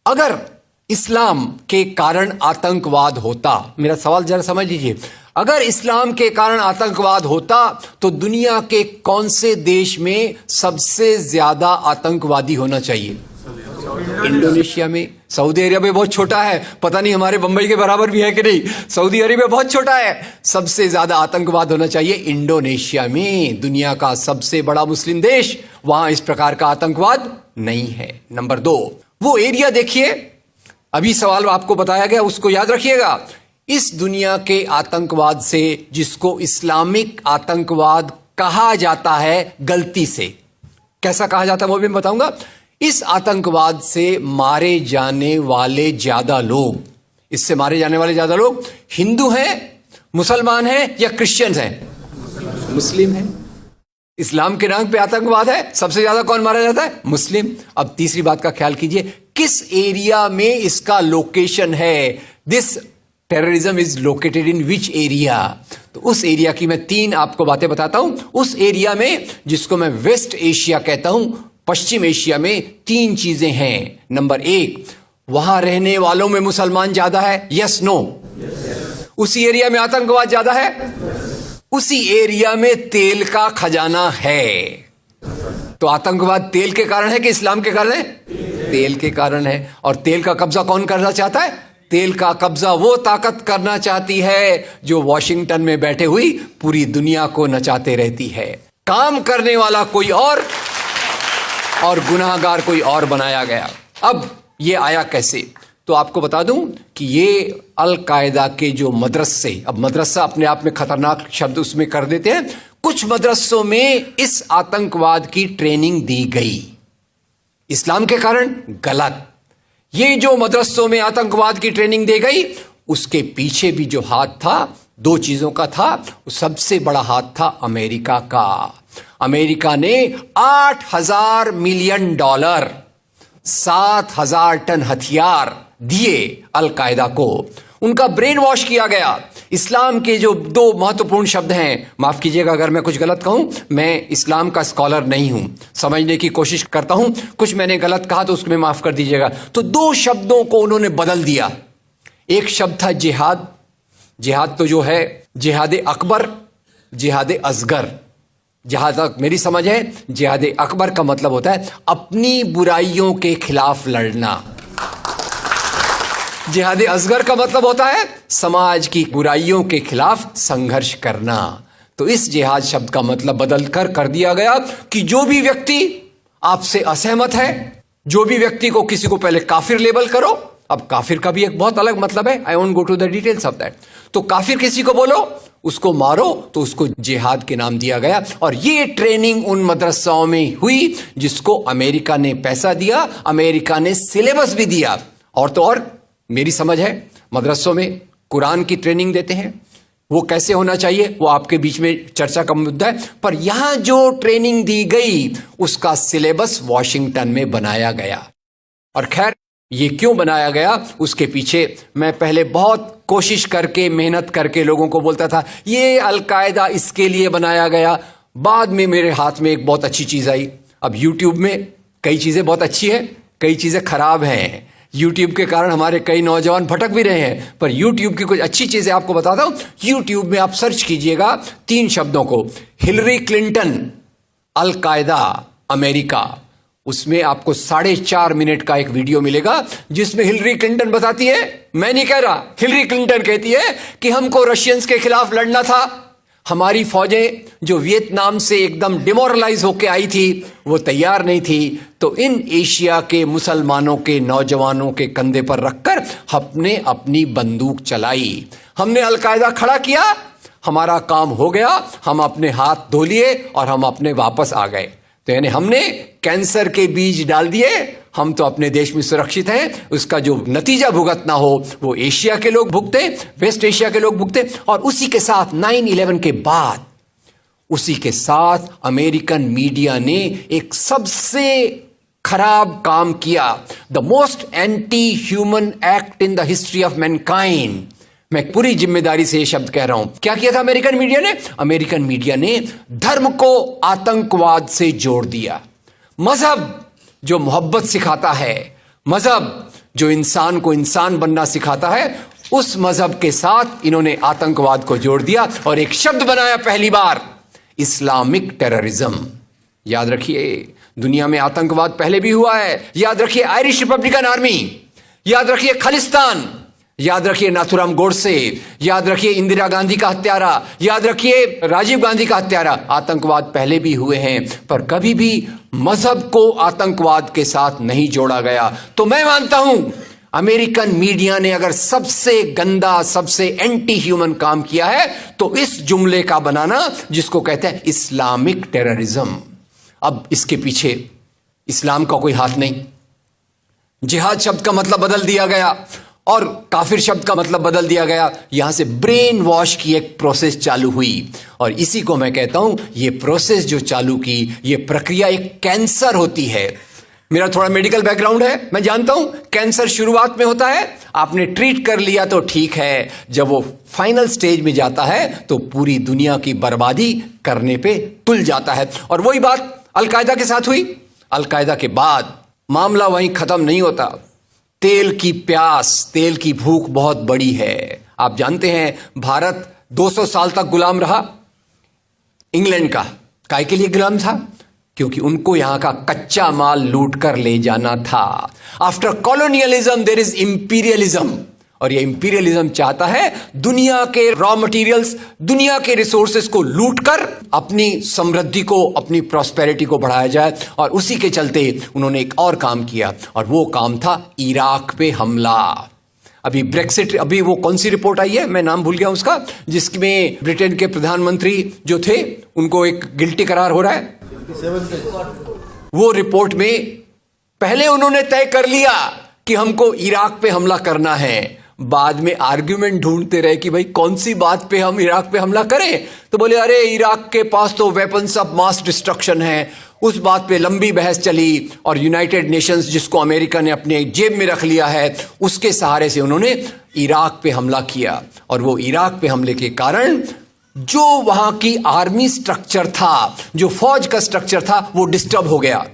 अगर इस्लाम के कारण आतंकवाद होता, मेरा सवाल जरा समझ लीजिए, अगर इस्लाम के कारण आतंकवाद होता तो दुनिया के कौन से देश में सबसे ज्यादा आतंकवादी होना चाहिए? इंडोनेशिया में। सऊदी अरेबिया बहुत छोटा है, पता नहीं हमारे बंबई के बराबर भी है कि नहीं। सऊदी अरेबिया बहुत छोटा है, सबसे ज्यादा आतंकवाद होना चाहिए इंडोनेशिया में, दुनिया का सबसे बड़ा मुस्लिम देश, वहां इस प्रकार का आतंकवाद नहीं है। नंबर 2, वो एरिया देखिए, अभी सवाल आपको बताया गया उसको याद रखिएगा। इस दुनिया के आतंकवाद से, जिसको इस्लामिक आतंकवाद कहा जाता है गलती से, कैसा कहा जाता है वो भी मैं बताऊंगा। इस आतंकवाद से मारे जाने वाले ज्यादा लोग, इससे मारे जाने वाले ज्यादा लोग हिंदू हैं, मुसलमान हैं या क्रिश्चियंस हैं? मुस्लिम हैं। इस्लाम के नाम पे आतंकवाद है, सबसे ज्यादा कौन मारा जाता है? मुस्लिम। अब तीसरी बात का ख्याल कीजिए, किस एरिया में इसका लोकेशन है? This terrorism is located in which area? तो उस एरिया की मैं 3 आपको बातें बताता हूं। उस एरिया में, जिसको मैं वेस्ट एशिया कहता हूं, पश्चिम एशिया में 3 चीजें हैं। नंबर 1, वहां रहने वालों में मुसलमान ज्यादा है, यस नो? उसी एरिया में आतंकवाद ज्यादा है, उसी एरिया में तेल का खजाना है। तो आतंकवाद तेल के कारण है कि इस्लाम के कारण है? तेल के कारण है। और तेल का कब्जा कौन करना चाहता है? तेल का कब्जा वो ताकत करना चाहती है जो वॉशिंगटन में बैठे हुई पूरी दुनिया को नचाते रहती है। काम करने वाला कोई और गुनाहगार कोई और बनाया गया। अब ये आया कैसे? तो आपको बता दूं कि ये अल कायदा के जो मदरसे, अब मदरसा अपने आप में खतरनाक शब्द उसमें कर देते हैं, कुछ मदरसों में इस आतंकवाद की ट्रेनिंग दी गई। इस्लाम के कारण गलत। ये जो मदरसों में आतंकवाद की ट्रेनिंग दी गई, उसके पीछे भी जो हाथ था, 2 चीजों का था। सबसे बड़ा हाथ था अमेरिका का। अमेरिका ने $8,000 मिलियन, 7,000 टन हथियार दिए अल कायदा को। उनका ब्रेन वॉश किया गया। इस्लाम के जो 2 महत्वपूर्ण शब्द हैं, माफ कीजिएगा अगर मैं कुछ गलत कहूं, मैं इस्लाम का स्कॉलर नहीं हूं, समझने की कोशिश करता हूं, कुछ मैंने गलत कहा तो उसको मैं माफ कर दीजिएगा। तो 2 शब्दों को उन्होंने बदल दिया। एक शब्द था जिहाद। जिहाद तो जो है जिहाद अकबर, जिहाद असगर। जहां तक मेरी समझ है, जिहाद अकबर का मतलब होता है अपनी बुराइयों के खिलाफ लड़ना। जिहाद असगर का मतलब होता है समाज की बुराइयों के खिलाफ संघर्ष करना। तो इस जिहाद शब्द का मतलब बदल कर दिया गया कि जो भी व्यक्ति आपसे असहमत है, जो भी व्यक्ति को किसी को पहले काफिर लेबल करो। अब काफिर का भी एक बहुत अलग मतलब है, I won't go to the details of that. तो काफिर किसी को बोलो, उसको मारो, तो उसको जिहाद के नाम दिया गया। और ये ट्रेनिंग उन मदरसाओं में हुई जिसको अमेरिका ने पैसा दिया, अमेरिका ने सिलेबस भी दिया। और तो और मेरी समझ है, मदरसों में कुरान की ट्रेनिंग देते हैं। वो कैसे होना चाहिए वो आपके बीच में चर्चा का मुद्दा है, पर यहां जो ट्रेनिंग दी गई उसका सिलेबस वॉशिंगटन में बनाया गया। और खैर, ये क्यों बनाया गया उसके पीछे मैं पहले बहुत कोशिश करके, मेहनत करके लोगों को बोलता था ये अल कायदा इसके लिए बनाया गया। बाद में मेरे हाथ में एक बहुत अच्छी चीज आई। अब यूट्यूब में कई चीजें बहुत अच्छी हैं, कई चीजें खराब हैं। यूट्यूब के कारण हमारे कई नौजवान भटक भी रहे हैं, पर यूट्यूब की कुछ अच्छी चीजें आपको बताता हूं। यूट्यूब में आप सर्च कीजिएगा 3 शब्दों को, हिलरी क्लिंटन अल कायदा अमेरिका, उसमें आपको 4.5 मिनट का एक वीडियो मिलेगा जिसमें हिलरी क्लिंटन बताती है, मैं नहीं कह रहा, हिलरी क्लिंटन कहती है कि हमको रशियंस के खिलाफ लड़ना था। हमारी फौजें जो वियतनाम से एकदम डिमोरलाइज होकर आई थी वो तैयार नहीं थी, तो इन एशिया के मुसलमानों के नौजवानों के कंधे पर रखकर हमने अपनी बंदूक चलाई, हमने अल कायदा खड़ा किया, हमारा काम हो गया, हम अपने हाथ धो लिए और हम अपने वापस आ गए। तो यानी हमने कैंसर के बीज डाल दिए, हम तो अपने देश में सुरक्षित हैं। उसका जो नतीजा भुगतना हो वो एशिया के लोग भुगते, वेस्ट एशिया के लोग भुगते। और उसी के साथ 9/11 के बाद, उसी के साथ अमेरिकन मीडिया ने एक सबसे खराब काम किया, the most anti human act in the history of Mankind. मैं पूरी जिम्मेदारी से यह शब्द कह रहा हूं। क्या किया था अमेरिकन मीडिया ने? अमेरिकन मीडिया ने धर्म को आतंकवाद से जोड़ दिया। मजहब जो मोहब्बत सिखाता है, मजहब जो इंसान को इंसान बनना सिखाता है, उस मजहब के साथ इन्होंने आतंकवाद को जोड़ दिया और एक शब्द बनाया पहली बार, इस्लामिक टेररिज्म। याद रखिए, दुनिया में आतंकवाद पहले भी हुआ है। याद रखिए आयरिश रिपब्लिकन आर्मी, याद रखिए खालिस्तान, याद रखिए नाथुराम गोडसे, याद रखिए इंदिरा गांधी का हत्यारा, याद रखिए राजीव गांधी का हत्यारा। आतंकवाद पहले भी हुए हैं, पर कभी भी मजहब को आतंकवाद के साथ नहीं जोड़ा गया। तो मैं मानता हूं अमेरिकन मीडिया ने अगर सबसे गंदा, सबसे एंटी ह्यूमन काम किया है तो इस जुमले का बनाना जिसको कहते हैं इस्लामिक टेररिज्म। अब इसके पीछे इस्लाम का कोई हाथ नहीं। जिहाद शब्द का मतलब बदल दिया गया और काफिर शब्द का मतलब बदल दिया गया। यहां से ब्रेन वॉश की एक प्रोसेस चालू हुई और इसी को मैं कहता हूं, ये प्रोसेस जो चालू की, ये प्रक्रिया एक कैंसर होती है। मेरा थोड़ा मेडिकल बैकग्राउंड है, मैं जानता हूं कैंसर शुरुआत में होता है, आपने ट्रीट कर लिया तो ठीक है, जब वो फाइनल स्टेज में जाता है तो पूरी दुनिया की बर्बादी करने पे तुल जाता है। और वही बात अलकायदा के साथ हुई। अलकायदा के बाद मामला वहीं खत्म नहीं होता। तेल की प्यास, तेल की भूख बहुत बड़ी है। आप जानते हैं भारत 200 साल तक गुलाम रहा इंग्लैंड का। काय के लिए गुलाम था? क्योंकि उनको यहां का कच्चा माल लूट कर ले जाना था। After colonialism there is imperialism, और ये इंपीरियलिज्म चाहता है दुनिया के रॉ मटेरियल्स, दुनिया के रिसोर्सेस को लूट कर अपनी समृद्धि को, अपनी प्रॉस्पेरिटी को बढ़ाया जाए। और उसी के चलते उन्होंने एक और काम किया और वो काम था इराक पे हमला। अभी ब्रेक्सिट, अभी वो कौन सी रिपोर्ट आई है, मैं नाम भूल गया उसका, जिसमें ब्रिटेन के प्रधानमंत्री जो थे उनको एक गिल्टी करार हो रहा है। वो रिपोर्ट में पहले उन्होंने तय कर लिया कि हमको इराक पे हमला करना है, बाद में आर्ग्यूमेंट ढूंढते रहे कि भाई कौन सी बात पे हम इराक पे हमला करें। तो बोले अरे इराक के पास तो वेपन्स ऑफ मास डिस्ट्रक्शन है। उस बात पे लंबी बहस चली और यूनाइटेड नेशंस, जिसको अमेरिका ने अपने जेब में रख लिया है, उसके सहारे से उन्होंने इराक पे हमला किया। और वो इराक पे हमले के कारण जो वहां की आर्मी स्ट्रक्चर था, जो फौज का स्ट्रक्चर था, वो डिस्टर्ब हो गया।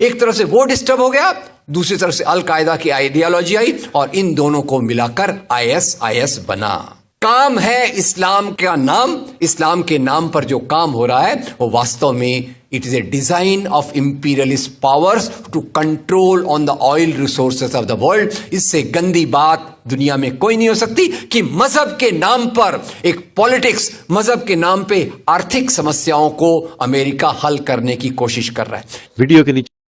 एक तरफ से वो डिस्टर्ब हो गया, दूसरी तरफ से अल कायदा की आइडियोलॉजी आई और इन दोनों को मिलाकर ISIS बना। काम है इस्लाम का नाम, इस्लाम के नाम पर जो काम हो रहा है वो वास्तव में it is a design of imperialist powers to control on the oil resources of the world. इससे गंदी बात दुनिया में कोई नहीं हो सकती कि मजहब के नाम पर एक पॉलिटिक्स, मजहब के नाम पे आर्थिक समस्याओं को अमेरिका हल करने की कोशिश कर रहा है। वीडियो के नीचे